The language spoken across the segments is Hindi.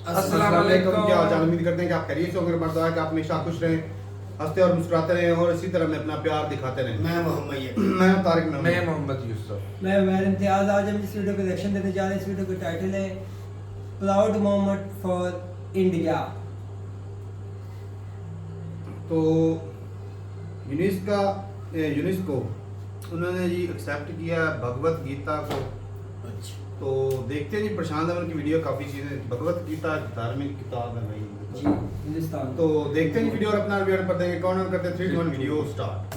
अस्सलाम वालेकुम। क्या हाल चाल? उम्मीद करते हैं कि आप खैरियत से होंगे। मर्द कि आप हमेशा खुश रहें, हंसते और मुस्कुराते रहें और इसी तरह में अपना प्यार दिखाते रहें। मैं मोहम्मद मैं तारिक मैं मोहम्मद। मोहम्मद यूसुफ। मैं उमर इम्तियाज़। आज हम इस वीडियो को रिएक्शन देने जा रहे हैं। इस वीडियो का टाइटल है प्राउड मोमेंट फॉर इंडिया। तो यूनेस्को उन्होंने जी एक्सेप्ट किया भगवत गीता को। अच्छा तो देखते हैं जी, प्रशांत अमन की वीडियो काफ़ी चीज़ें। भगवत गीता धार्मिक किताब है भाई जी हिंदुस्तान। तो देखते हैं जी वीडियो और अपना रिव्यू कर देंगे। कौन ऑन करते हैं? 3 2 1 वीडियो स्टार्ट।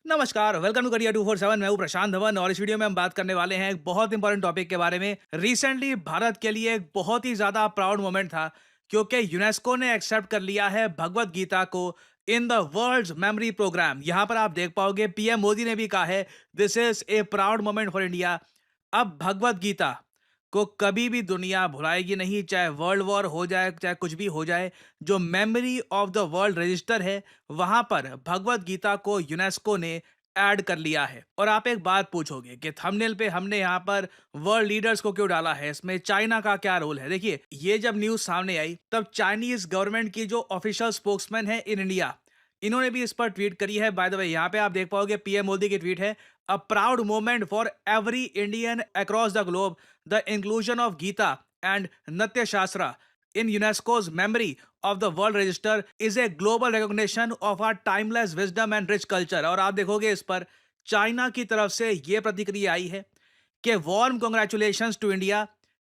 नमस्कार, वेलकम टू करियर 247। मैं हूं प्रशांत धवन और इस वीडियो में हम बात करने वाले हैं एक बहुत इंपॉर्टेंट टॉपिक के बारे में। रिसेंटली भारत के लिए एक बहुत ही ज्यादा प्राउड मोमेंट था क्योंकि यूनेस्को ने एक्सेप्ट कर लिया है भगवत गीता को in the world memory program. यहां पर आप देख पाओगे पीएम मोदी ने भी कहा है this is a proud moment for India. अब भगवत गीता को कभी भी दुनिया भुलाएगी नहीं, चाहे वर्ल्ड वॉर हो जाए, चाहे कुछ भी हो जाए। जो memory of the world register है वहां पर भगवत गीता को यूनेस्को ने ऐड कर लिया है। और आप एक बात पूछोगे कि थंबनेल पे हमने यहाँ पर वर्ल्ड लीडर्स को क्यों डाला है, इसमें चाइना का क्या रोल है। देखिए, ये जब न्यूज सामने आई तब चाइनीज गवर्नमेंट की जो ऑफिशियल स्पोक्समैन है इन इंडिया, इन्होंने भी इस पर ट्वीट करी है। बाय द वे, यहाँ पे आप देख पाओगे पीएम मोदी की ट्वीट है, a proud moment for every Indian across the globe, the inclusion of Gita and Natya Shastra in UNESCO's memory of the world register is a global recognition of our timeless wisdom and rich culture। और आप देखोगे इस पर चाइना की तरफ से यह प्रतिक्रिया आई है कि वार्म कांग्रेचुलेशंस टू इंडिया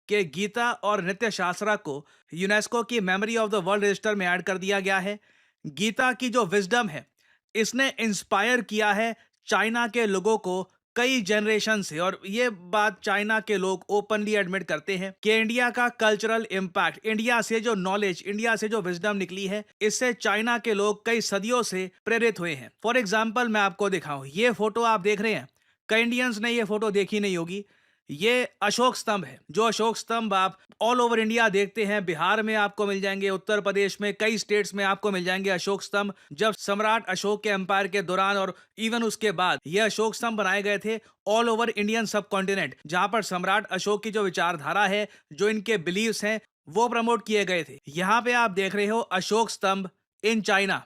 के गीता और नित्य शास्त्रा को यूनेस्को की memory of the world register में ऐड कर दिया गया है। गीता की जो विजडम है इसने इंस्पायर किया है चाइना के लोगों को कई जनरेशन से, और ये बात चाइना के लोग ओपनली एडमिट करते हैं कि इंडिया का कल्चरल इंपैक्ट, इंडिया से जो नॉलेज, इंडिया से जो विजडम निकली है, इससे चाइना के लोग कई सदियों से प्रेरित हुए हैं। फॉर एग्जाम्पल मैं आपको दिखाऊं, ये फोटो आप देख रहे हैं, कई इंडियंस ने ये फोटो देखी नहीं होगी। ये अशोक स्तंभ है। जो अशोक स्तंभ आप ऑल ओवर इंडिया देखते हैं, बिहार में आपको मिल जाएंगे, उत्तर प्रदेश में, कई स्टेट्स में आपको मिल जाएंगे अशोक स्तंभ। जब सम्राट अशोक के एम्पायर के दौरान और इवन उसके बाद ये अशोक स्तंभ बनाए गए थे ऑल ओवर इंडियन सब कॉन्टिनेंट, जहां पर सम्राट अशोक की जो विचारधारा है, जो इनके बिलीव्स हैं, वो प्रमोट किए गए थे। यहाँ पे आप देख रहे हो अशोक स्तंभ इन चाइना।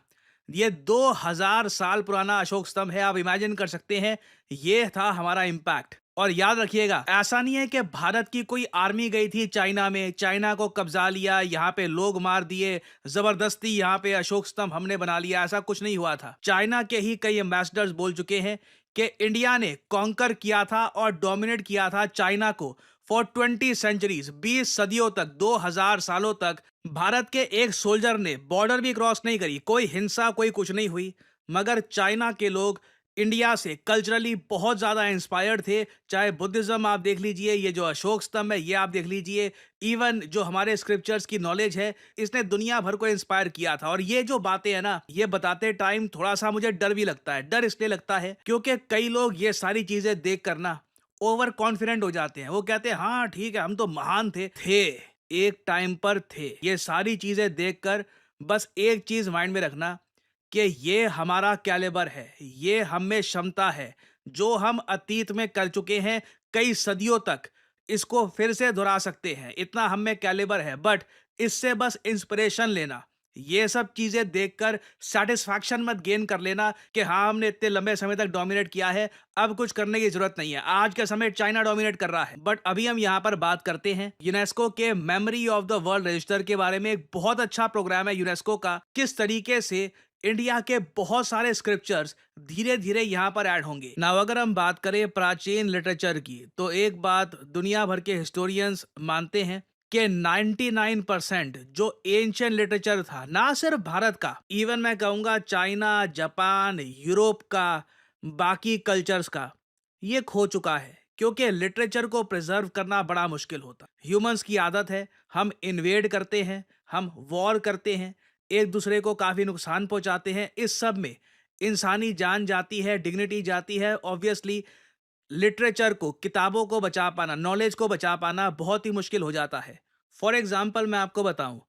ये 2000 साल पुराना अशोक स्तंभ है। आप इमेजिन कर सकते हैं, ये था हमारा इम्पैक्ट। और याद रखिएगा, ऐसा नहीं है कि भारत की कोई आर्मी गई थी चाइना में, चाइना को कब्जा लिया, यहाँ पे लोग मार दिए, जबरदस्ती यहाँ पे अशोक स्तंभ हमने बना लिया, ऐसा कुछ नहीं हुआ था। चाइना के ही कई एम्बेसडर्स बोल चुके हैं कि इंडिया ने कॉन्कर किया था और डोमिनेट किया था चाइना को फॉर 20 सेंचुरीज, 20 सदियों तक, 2000 सालों तक। भारत के एक सोल्जर ने बॉर्डर भी क्रॉस नहीं करी, कोई हिंसा, कोई कुछ नहीं हुई, मगर चाइना के लोग इंडिया से कल्चरली बहुत ज्यादा इंस्पायर्ड थे। चाहे बुद्धिज्म आप देख लीजिए, ये जो अशोक स्तंभ है ये आप देख लीजिए, इवन जो हमारे स्क्रिप्चर्स की नॉलेज है, इसने दुनिया भर को इंस्पायर किया था। और ये जो बातें हैं ना, ये बताते टाइम थोड़ा सा मुझे डर भी लगता है। डर इसलिए लगता है क्योंकि कई लोग ये सारी चीजें देख कर ना ओवर कॉन्फिडेंट हो जाते हैं। वो कहते हैं हाँ ठीक है, हम तो महान थे एक टाइम पर थे। ये सारी चीजें देखकर बस एक चीज माइंड में रखना कि ये हमारा कैलिबर है, ये हम में क्षमता है, जो हम अतीत में कर चुके हैं कई सदियों तक, इसको फिर से दोहरा सकते हैं, इतना हम में कैलिबर है। बट इससे बस इंस्पिरेशन लेना, ये सब चीजें देखकर सेटिस्फैक्शन मत गेन कर लेना कि हाँ हमने इतने लंबे समय तक डोमिनेट किया है, अब कुछ करने की जरूरत नहीं है। आज के समय चाइना डोमिनेट कर रहा है। बट अभी हम यहाँ पर बात करते हैं यूनेस्को के memory of the world register के बारे में। एक बहुत अच्छा प्रोग्राम है यूनेस्को का, किस तरीके से इंडिया के बहुत सारे स्क्रिप्चर्स धीरे धीरे यहाँ पर ऐड होंगे। नाउ अगर हम बात करें प्राचीन लिटरेचर की, तो एक बात दुनिया भर के हिस्टोरियंस मानते हैं कि 99% जो एंशियंट लिटरेचर था, ना सिर्फ भारत का, इवन मैं कहूँगा चाइना, जापान, यूरोप का, बाकी कल्चर्स का, ये खो चुका है। क्योंकि लिटरेचर को प्रिजर्व करना बड़ा मुश्किल होता है। ह्यूमंस की आदत है, हम इन्वेड करते हैं, हम वॉर करते हैं, एक दूसरे को काफी नुकसान पहुंचाते हैं। इस सब में इंसानी जान जाती है, डिग्निटी जाती है। ऑब्वियसली लिटरेचर को, किताबों को बचा पाना, नॉलेज को बचा पाना बहुत ही मुश्किल हो जाता है। फॉर एग्जाम्पल मैं आपको बताऊं,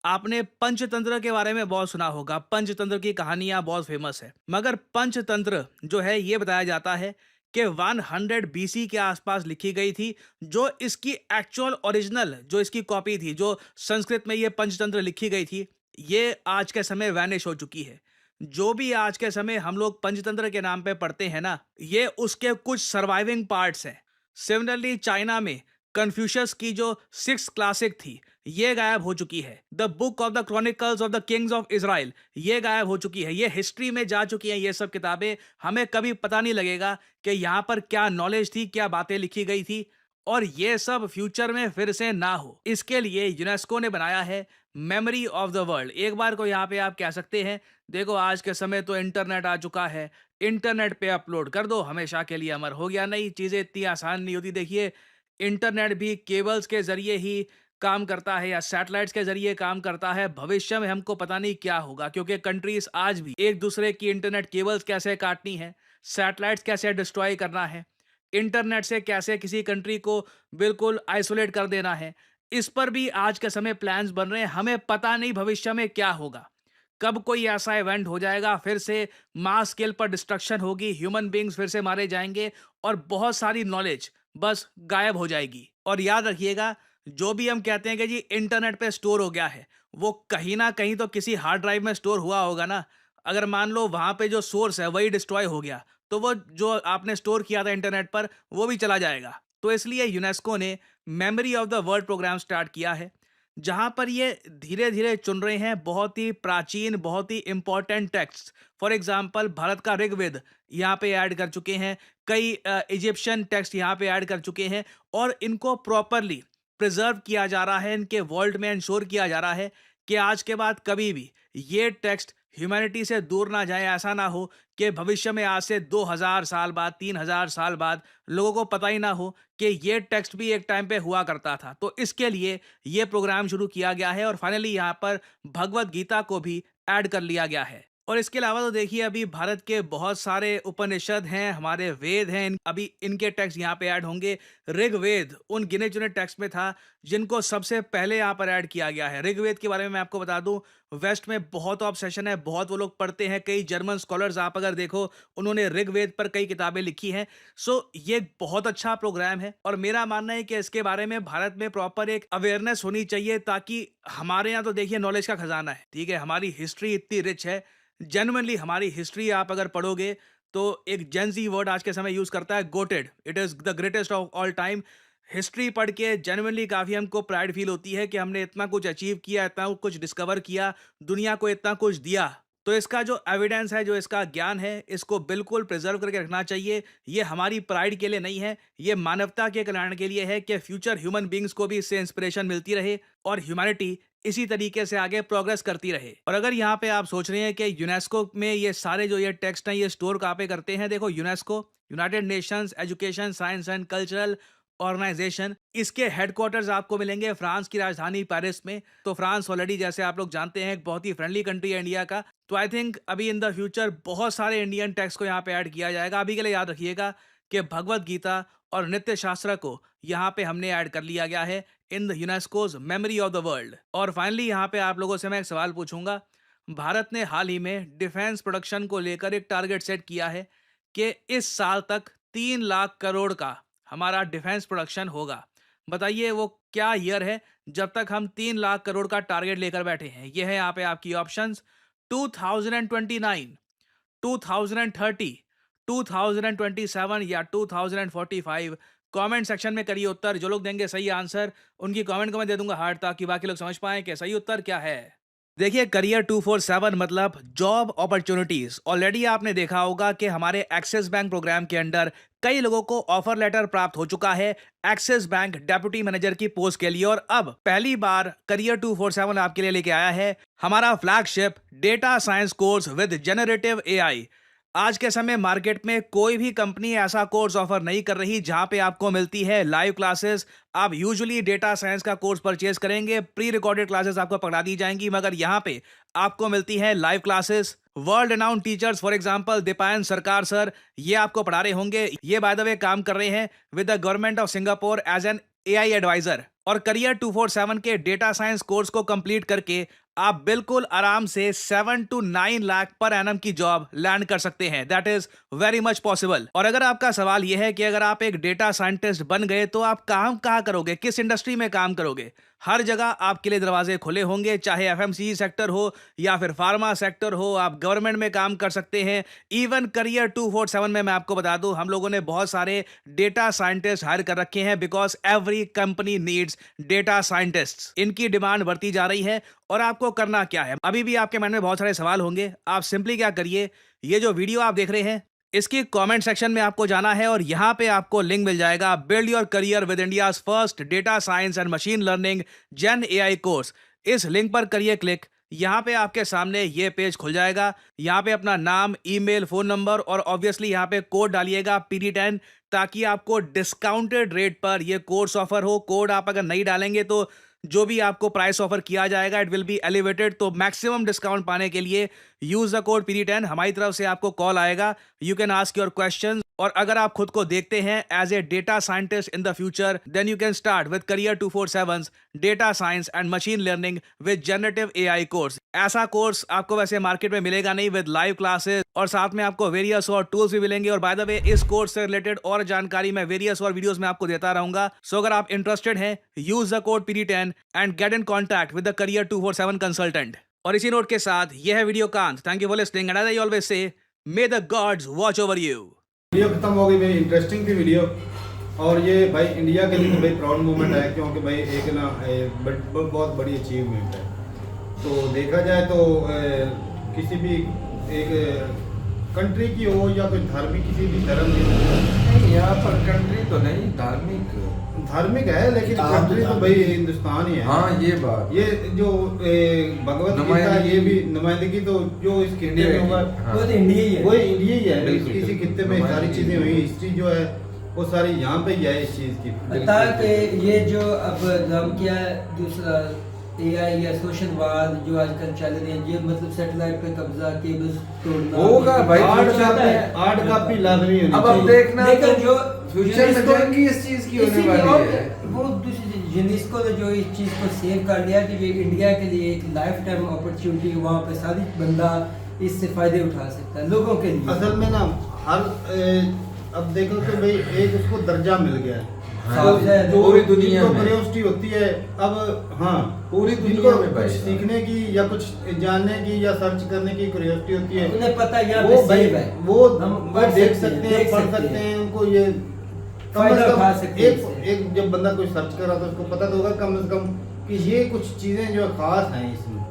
आपने पंचतंत्र के बारे में बहुत सुना होगा। पंचतंत्र की कहानियां बहुत फेमस है, मगर पंचतंत्र जो है ये बताया जाता है के 100 बीसी के आसपास लिखी गई थी। जो इसकी एक्चुअल ओरिजिनल जो इसकी कॉपी थी, जो संस्कृत में ये पंचतंत्र लिखी गई थी, ये आज के समय वैनिश हो चुकी है। जो भी आज के समय हम लोग पंचतंत्र के नाम पे पढ़ते हैं ना, ये उसके कुछ सर्वाइविंग पार्ट्स हैं। सिमिलरली चाइना में कन्फ्यूशियस की जो 6th क्लासिक थी, ये गायब हो चुकी है। The book of the chronicles of the Kings of Israel, ये गायब हो चुकी है। ये हिस्ट्री में जा चुकी हैं ये सब किताबें। हमें कभी पता नहीं लगेगा कि यहाँ पर क्या नॉलेज थी, क्या बातें लिखी गई थी, और ये सब फ्यूचर में फिर से ना हो, इसके लिए यूनेस्को ने बनाया है मेमोरी ऑफ द वर्ल्ड। एक बार को यहाँ पे आप कह सकते हैं, देखो आज के समय तो इंटरनेट आ चुका है, इंटरनेट पे अपलोड कर दो, हमेशा के लिए अमर हो गया। नहीं, चीज़ें इतनी आसान नहीं होती। देखिए, इंटरनेट भी केबल्स के जरिए ही काम करता है या सैटेलाइट्स के जरिए काम करता है। भविष्य में हमको पता नहीं क्या होगा, क्योंकि कंट्रीज आज भी एक दूसरे की इंटरनेट केबल्स कैसे काटनी है, सैटेलाइट्स कैसे डिस्ट्रॉय करना है, इंटरनेट से कैसे किसी कंट्री को बिल्कुल आइसोलेट कर देना है, इस पर भी आज के समय प्लान्स बन रहे हैं। हमें पता नहीं भविष्य में क्या होगा, कब कोई ऐसा इवेंट हो जाएगा, फिर से मास स्केल पर डिस्ट्रक्शन होगी, ह्यूमन बींग्स फिर से मारे जाएंगे और बहुत सारी नॉलेज बस गायब हो जाएगी। और याद रखिएगा, जो भी हम कहते हैं कि जी इंटरनेट पे स्टोर हो गया है, वो कहीं ना कहीं तो किसी हार्ड ड्राइव में स्टोर हुआ होगा ना। अगर मान लो वहां पे जो सोर्स है वही डिस्ट्रॉय हो गया, तो वो जो आपने स्टोर किया था इंटरनेट पर, वो भी चला जाएगा। तो इसलिए यूनेस्को ने memory of the world program start किया है, जहां पर ये धीरे धीरे चुन रहे हैं बहुत ही प्राचीन, बहुत ही important text. For example, Bharat का ऋग्वेद यहाँ पे ऐड कर चुके हैं, कई इजिप्शियन टेक्स्ट यहाँ पे ऐड कर चुके हैं, और इनको प्रॉपरली प्रिजर्व किया जा रहा है, इनके वर्ल्ड में इंश्योर किया जा रहा है कि आज के बाद कभी भी ये टेक्स्ट ह्यूमैनिटी से दूर ना जाए। ऐसा ना हो कि भविष्य में आज से 2000 साल बाद, 3000 साल बाद लोगों को पता ही ना हो कि ये टेक्स्ट भी एक टाइम पे हुआ करता था। तो इसके लिए ये प्रोग्राम शुरू किया गया है, और फाइनली यहाँ पर भगवत गीता को भी ऐड कर लिया गया है। और इसके अलावा तो देखिए, अभी भारत के बहुत सारे उपनिषद हैं, हमारे वेद हैं, अभी इनके टेक्स्ट यहाँ पे ऐड होंगे। ऋग्वेद उन गिने चुने टेक्स्ट में था जिनको सबसे पहले यहाँ पर ऐड किया गया है। ऋग्वेद के बारे में मैं आपको बता दूं, वेस्ट में बहुत ऑब्सेशन है, बहुत वो लोग पढ़ते हैं। कई जर्मन स्कॉलर्स आप अगर देखो, उन्होंने ऋग्वेद पर कई किताबें लिखी हैं। सो ये बहुत अच्छा प्रोग्राम है, और मेरा मानना है कि इसके बारे में भारत में प्रॉपर एक अवेयरनेस होनी चाहिए, ताकि हमारे यहाँ तो देखिए नॉलेज का खजाना है, ठीक है, हमारी हिस्ट्री इतनी रिच है। जेन्युइनली हमारी हिस्ट्री आप अगर पढ़ोगे तो एक जेनजी वर्ड आज के समय यूज करता है, GOATed, it is the greatest of all time. History पढ़ के जेन्युइनली काफी हमको प्राइड फील होती है कि हमने इतना कुछ अचीव किया, इतना कुछ डिस्कवर किया, दुनिया को इतना कुछ दिया। तो इसका जो एविडेंस है, जो इसका ज्ञान है, इसको बिल्कुल प्रिजर्व करके रखना चाहिए। ये हमारी प्राइड के लिए नहीं है, ये मानवता के कल्याण के लिए है कि फ्यूचर ह्यूमन बींग्स को भी इससे इंस्पिरेशन मिलती रहे और ह्यूमैनिटी इसी तरीके से आगे प्रोग्रेस करती रहे। और अगर यहाँ पे आप सोच रहे हैं कि यूनेस्को में ये सारे जो ये टेक्स्ट हैं ये स्टोर कहाँ पे करते हैं, देखो, UNESCO united nations education science and cultural organisation, इसके हेडक्वार्टर्स आपको मिलेंगे फ्रांस की राजधानी पेरिस में। तो फ्रांस ऑलरेडी, जैसे आप लोग जानते हैं, एक बहुत ही फ्रेंडली कंट्री है इंडिया का। तो आई थिंक अभी इन द फ्यूचर बहुत सारे इंडियन टेक्स्ट को यहाँ पे ऐड किया जाएगा। अभी के लिए याद रखिएगा कि भगवत गीता और नित्य शास्त्र को यहाँ पे हमने ऐड कर लिया गया है in the UNESCO's memory of the world. और फाइनली यहाँ पे आप लोगों से मैं एक सवाल पूछूंगा। भारत ने हाल ही में डिफेंस प्रोडक्शन को लेकर एक टारगेट सेट किया है कि इस साल तक 3 लाख करोड़ का हमारा डिफेंस प्रोडक्शन होगा। बताइए वो क्या ईयर है जब तक हम 3 लाख करोड़ का टारगेट लेकर बैठे हैं। ये है यहाँ पे आपकी ऑप्शंस, 2029, 2030, 2027 या 2045। कमेंट सेक्शन में करिए उत्तर। जो लोग देंगे सही आंसर, उनकी कमेंट को मैं दे दूंगा हार्ट, ताकि बाकी लोग समझ पाएं कि सही उत्तर क्या है। देखिए, करियर 247 मतलब जॉब अपॉर्चुनिटीज। ऑलरेडी आपने देखा होगा कि हमारे एक्सिस बैंक प्रोग्राम के अंडर कई लोगों को ऑफर लेटर प्राप्त हो चुका है एक्सिस बैंक डेप्यूटी मैनेजर की पोस्ट के लिए। और अब पहली बार करियर 247 आपके लिए लेके आया है हमारा flagship data science course with generative AI. आज के समय मार्केट में कोई भी कंपनी ऐसा कोर्स ऑफर नहीं कर रही जहां पे आपको मिलती है लाइव क्लासेस। आप यूजुअली डेटा साइंस का कोर्स परचेज करेंगे, प्री रिकॉर्डेड क्लासेस आपको पकड़ा दी जाएंगी, मगर यहां पे आपको मिलती है live classes. World renowned teachers, for example Deepayan सरकार सर, ये आपको पढ़ा रहे होंगे। ये बाय द वे काम कर रहे हैं with the government of Singapore as an AI adviser. और करियर 247 के डेटा साइंस कोर्स को कंप्लीट करके आप बिल्कुल आराम से 7 to 9 लाख पर एनम की जॉब लैंड कर सकते हैं। That is very much possible. और अगर आपका सवाल यह है कि अगर आप एक डेटा साइंटिस्ट बन गए तो आप काम कहाँ करोगे, किस इंडस्ट्री में काम करोगे, हर जगह आपके लिए दरवाजे खुले होंगे, चाहे एफएमसीजी सेक्टर हो या फिर फार्मा सेक्टर हो, आप गवर्नमेंट में काम कर सकते हैं। इवन करियर 247 में मैं आपको बता दूं, हम लोगों ने बहुत सारे डेटा साइंटिस्ट हायर कर रखे हैं because every company needs data scientists. इनकी डिमांड बढ़ती जा रही है। और आपको करना क्या है, अभी भी आपके मन में बहुत सारे सवाल होंगे। आप सिंपली क्या करिए, ये जो वीडियो आप देख रहे हैं इसकी कमेंट सेक्शन में आपको जाना है और यहां पे आपको लिंक मिल जाएगा build your career with India's first data science and machine learning gen AI course. इस लिंक पर करिए क्लिक। यहां पे आपके सामने ये पेज खुल जाएगा। यहां पे अपना नाम, ईमेल, फोन नंबर और ऑब्वियसली यहां पे कोड डालिएगा PD10, ताकि आपको डिस्काउंटेड रेट पर ये कोर्स ऑफर हो। कोड आप अगर नहीं डालेंगे तो जो भी आपको प्राइस ऑफर किया जाएगा इट विल बी एलिवेटेड। तो मैक्सिमम डिस्काउंट पाने के लिए यूज द कोड PD10। हमारी तरफ से आपको कॉल आएगा, you can ask your questions. और अगर आप खुद को देखते हैं as a data scientist in the future, then you can start with career 247 data science and machine learning with generative AI course. ऐसा कोर्स आपको वैसे मार्केट में मिलेगा नहीं, विद लाइव क्लासेस और साथ में आपको वेरियस और टूल्स भी मिलेंगे। और बाय द वे, इस कोर्स से रिलेटेड और जानकारी मैं वेरियस और वीडियोस में आपको देता रहूंगा। सो अगर आप इंटरेस्टेड हैं, use the code PD10 and get in contact with the career 247 consultant. और इसी नोट के साथ यह है वीडियो का अंत। Thank you for listening and as I always say, may the gods watch over you. Video खत्म हो गई भाई, इंटरेस्टिंग थी वीडियो। और ये भाई इंडिया के लिए तो भाई प्राउड मोमेंट है, क्योंकि भाई एक ना बहुत बड़ी अचीवमेंट है। तो देखा जाए तो किसी भी एक कंट्री की हो या कोई धार्मिक, किसी भी धर्म की नहीं, यहाँ पर कंट्री तो नहीं, धार्मिक है, लेकिन कंट्री तो भाई हिंदुस्तान ही है। हाँ ये बात, ये जो भगवत गीता, ये भी नुमाइंदगी तो जो इस खित्ते में होगा वो तो इंडिया ही है, वो इंडिया ही है। बिल्कुल, किसी खित्ते में सारी चीजें हुई, हिस्ट्री जो है वो सारी यहाँ पे ही है इस चीज की। ताकि ये जो अब हम क्या दूसरा एआई या सोशल वार जो आजकल चल रहे हैं, ये मतलब सैटेलाइट पे कब्जा, केबल्स तोड़ना होगा भाई, आर्ट काफी लाजमी होनी अब आप चाहिए। देखना लेकिन तो जो फ्यूचर में जंग इस चीज की होने वाली है। वो दूसरी यूनेस्को ने जो इस चीज को सेव कर लिया कि ये इंडिया के लिए एक लाइफ टाइम अपॉर्चुनिटी, वहाँ पे सारी बंदा इससे फायदे उठा सकता है लोगों के लिए। असल में ना हर अब देखो तो भाई एक उसको दर्जा मिल गया है। हाँ, जो पूरी दुनिया में क्यूरियोसिटी होती है अब, हाँ पूरी जिनको दुनिया में कुछ भाई सीखने की या कुछ जानने की या सर्च करने की क्यूरियोसिटी होती है, उन्हें पता है यहाँ वो पे भाई सेव है, वो हम वो देख सकते हैं, पढ़ सकते हैं, उनको ये कम फायदा से उठा कम सकते हैं इससे। एक जब बंदा कोई सर्च कर रहा था उसको पता तो होगा कम से कम कि ये कुछ चीजें जो खास हैं इसमें,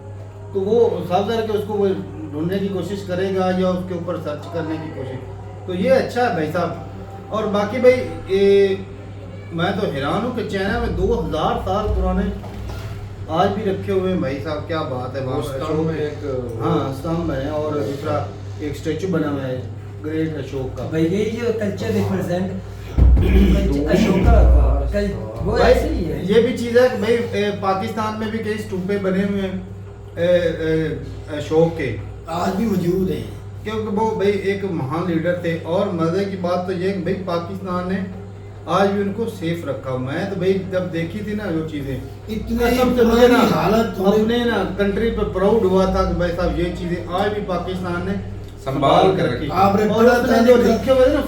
तो वो साफ करके उसको वो ढूंढने की कोशिश करेगा या उसके ऊपर सर्च करने की कोशिश। तो ये अच्छा है भाई साहब। और बाकी भाई मैं तो हैरान हूँ कि चाइना में 2000 साल पुराने आज भी रखे हुए हैं भाई साहब, क्या बात है। वहाँ स्तंभ में एक हाँ स्तंभ है और दूसरा एक स्टेचू बना हुआ है ग्रेट अशोक का। भाई ये जो कल्चर रिप्रेजेंट अशोका का वो भाई ऐसे ही है। ये भी चीज़ है कि भाई पाकिस्तान में भी कई स्तूपे बने हुए हैं अशोक के, आज भी मौजूद है। क्योंकि वो भाई एक महान लीडर थे। और मजे की बात तो ये कि भाई पाकिस्तान ने आज भी उनको सेफ रखा। मैं तो भाई जब देखी थी ना जो चीजें इतने कसम से मुझे ना हालत अपने ना कंट्री पे प्राउड हुआ था कि भाई साहब ये चीजें आज भी पाकिस्तान ने संभाल कर रखी। आपने और पढ़ा उसने था जो देखा? लिखे हुए थे ना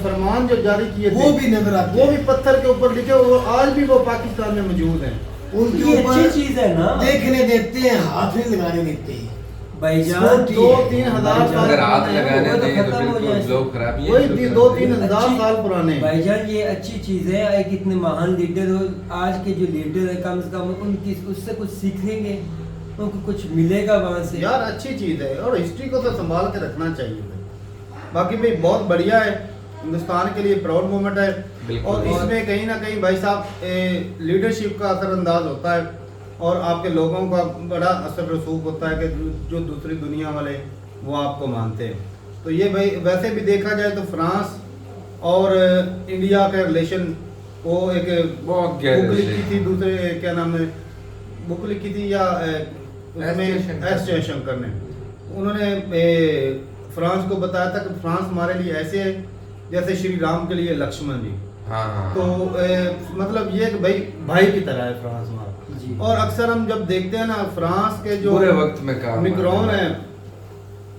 फरमान जो जारी किए थे, वो भी नजर आते वो हैं। भी पत्थर के ऊपर लिखे हुए, आज भी वो पाकिस्तान में मौजूद हैं। उनके ये अच्छी ऊपर चीज है ना देखने देते हैं, हाथ नहीं लगाने देते हैं। भाईजान। 2-3 हजार साल अगर हाथ पुराने हैं, लगाने वो तो देंगे तो खत्म हो बिल्कुल जाए। लोग खराबी वही 2-3 हजार साल पुराने हैं। भाईजान ये अच्छी चीज है, एक इतने महान लीडर हो, आज के जो लीडर है कम से कम उनकी उससे कुछ सीखेंगे, उनको कुछ मिलेगा वहां से। यार अच्छी चीज है और हिस्ट्री को तो संभाल के रखना चाहिए भाई। बाकी भाई बहुत बढ़िया है, हिंदुस्तान के लिए प्राउड मोमेंट है। बिल्कुल। और इसमें कहीं ना कहीं भाई साहब लीडरशिप का असरअंदाज होता है और आपके लोगों का बड़ा असर रसूख होता है कि जो दूसरी दुनिया वाले वो आपको मानते हैं। तो ये भाई वैसे भी देखा जाए तो फ्रांस और इंडिया का रिलेशन, वो एक बहुत बुक गहरे लिखी रिलेशन। थी, दूसरे क्या नाम है, बुक लिखी थी या उसमें जयशंकर। एस जयशंकर ने, उन्होंने फ्रांस को बताया था कि फ्रांस हमारे लिए ऐसे है जैसे श्री राम के लिए लक्ष्मण जी। हाँ तो मतलब ये कि भाई भाई की तरह है फ्रांस हमारा। जी। और अक्सर हम जब देखते हैं ना फ्रांस के जो बुरे वक्त में काम मिक्रॉन आते है हैं।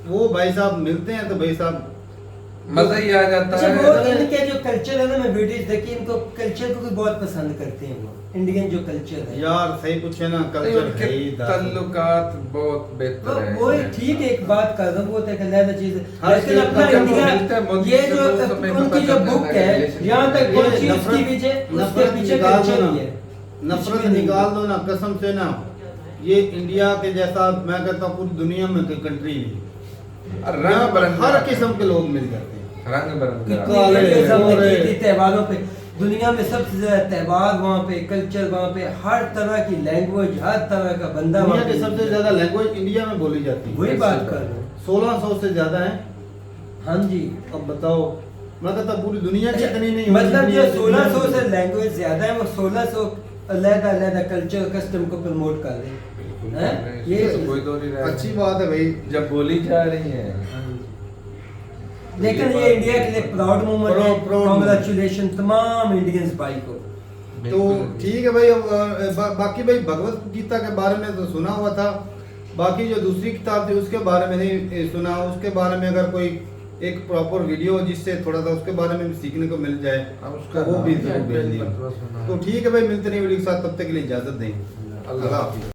वो भाई साहब मिलते हैं तो भाई साहब मजा ही आ जाता अच्छा, है। वो इनके जो कल्चर है ना, मैं वीडियोस देखी, इनको कल्चर को भी बहुत पसंद करते हैं वो, इंडियन जो कल्चर है यार सही पूछे ना नहीं, कल्चर उनके है ही दादा। ताल्लुकात बहुत बेहतर है। वो ठीक है, एक बात कर रहा हूँ, वो तो एक अलग चीज है, हर लेकिन चीज अपना का मिलता है, इंडिया, मोदी ये से जो तो सब में पता उनकी जो चल बुक जाता है है, relation यहाँ तक ये पहुंची, उसके नफरत- पीछे उसके नफरत पीछे निकाल दो कल्चर ना। ही है। नफरत कुछ भी नहीं निकाल है। दो ना कसम से ना, ये इंडिया के जैसा मैं कहता हूँ पूरी दुनिया में कोई कंट्री नहीं। और यहाँ रंग पर बिरंगा हर किस्म के लोग मिल जाते हैं। रंग बिरंगा कितनी काले, वीडियोस हमने गोरे। की थी त्योहारों पे, दुनिया में सबसे ज्यादा त्योहार वहाँ पे, कल्चर वहाँ पे, हर तरह की लैंग्वेज, हर तरह का बंदा दुनिया वहाँ की पे सबसे मिलता है। ज्यादा लैंग्वेज इंडिया में बोली जाती है। वही बात कर रहे हैं। 1600 से ज्यादा है। हाँ जी। अब बताओ, मैं कहता हूँ पूरी दुनिया की इतनी नहीं होगी मतलब जितनी जो है 1600 दुनिया से में। लैंग्वेज ज्यादा है, वो 1600 अलग-अलग कल्चर कस्टम को प्रमोट कर रहे हैं, हैं? ये ये तो कोई तो नहीं रहा है। अच्छी बात है भाई। जब बोली जा रही है लेकिन ये इंडिया के लिए प्राउड मोमेंट है। proud कांग्रेचुलेशन तमाम इंडियंस भाई को। तो ठीक है भाई। बाकी भाई भगवत गीता के बारे में तो सुना हुआ था, बाकी जो दूसरी किताब थी उसके बारे में नहीं सुना। उसके बारे में अगर कोई एक प्रॉपर वीडियो जिससे थोड़ा सा उसके बारे में भी सीखने को मिल जाए तो वो भी जरूर भेज दिए। तो ठीक है भाई, मिलते नहीं वीडियो के साथ, तब तक के लिए इजाजत दें। अल्लाह अल्लाह हाफिज़। हाफिज़।